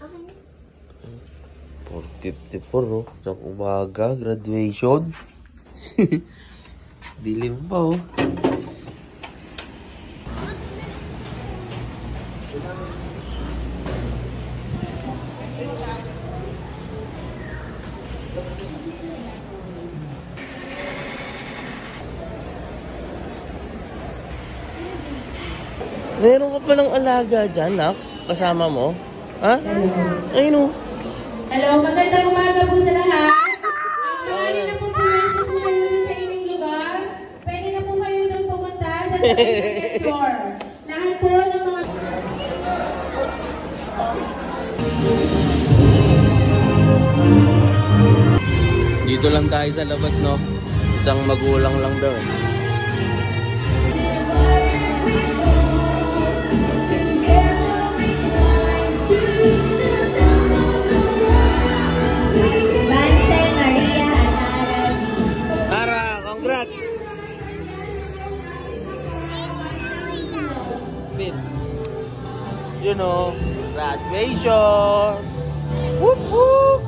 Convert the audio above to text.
4:54, oh. Sa umaga, graduation. Dilim pa, oh. Meron ka palang alaga dyan, nak? Kasama mo? Ha? Ayun, oh. Hello, magandang umaga po sa lahat. Maaari na po pumasok po kayo sa inyong lugar. Pwede na po kayo doon pumunta sa second floor. Lahat po ng mga... Dito lang tayo sa labas, no? Isang magulang lang daw, eh. You know, graduation. Whoop whoop.